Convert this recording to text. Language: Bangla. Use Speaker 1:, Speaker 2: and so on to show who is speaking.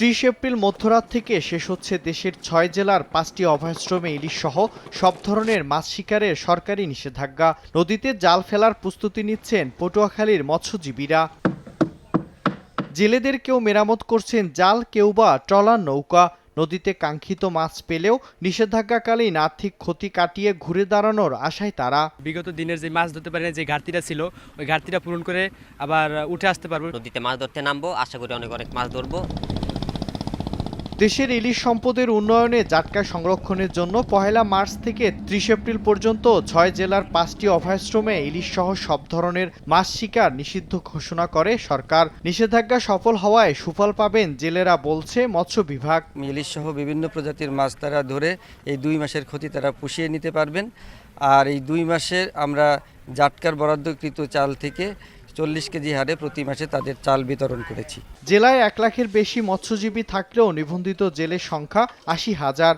Speaker 1: 30 এপ্রিল মধ্যরাত থেকে শেষ হচ্ছে দেশের 6 জেলার 5টি অভয়াশ্রমে ইলিশ সহ সব ধরনের মাছ শিকারের সরকারি নিষেধাজ্ঞা। নদীতে জাল ফেলার প্রস্তুতি নিচ্ছেন পটুয়াখালীর মৎস্যজীবীরা। জেলেদের কেউ মেরামত করছেন জাল, কেউ বা ট্রলার নৌকা। নদীতে কাঙ্ক্ষিত মাছ পেলেও নিষেধাজ্ঞাকালীন আর্থিক ক্ষতি কাটিয়ে ঘুরে দাঁড়ানোর আশায় তারা।
Speaker 2: বিগত দিনের যে মাছ ধরতে পারে যে ঘাটতিটা ছিল, ওই ঘাটতিটা পূরণ করে আবার উঠে আসতে পারবো।
Speaker 3: নদীতে মাছ ধরতে নামবো, আশা করি অনেক মাছ ধরবো।
Speaker 1: দেশের ইলিশ সম্পদের উন্নয়নে জাটকা সংরক্ষণের জন্য 1 মার্চ থেকে 30 এপ্রিল পর্যন্ত 6 জেলার 5টি অভয়াশ্রমে ইলিশ সহ সব ধরনের মাছ শিকার নিষিদ্ধ ঘোষণা করে সরকার। নিষেধাজ্ঞা সফল হওয়ায় সুফল পাবেন জেলেরা, বলছে মৎস্য বিভাগ।
Speaker 4: ইলিশ সহ বিভিন্ন প্রজাতির মাছ তারা ধরে এই 2 মাসের ক্ষতি তারা পুষিয়ে নিতে পারবেন। আর এই 2 মাসে আমরা জাটকার বরাদ্দকৃত চাল থেকে 40 কেজি হারে প্রতি মাসে তাদের চাল বিতরণ করেছি।
Speaker 1: জেলায় 1 লাখের বেশি মৎস্যজীবী থাকলেও নিবন্ধিত জেলের সংখ্যা 80,000।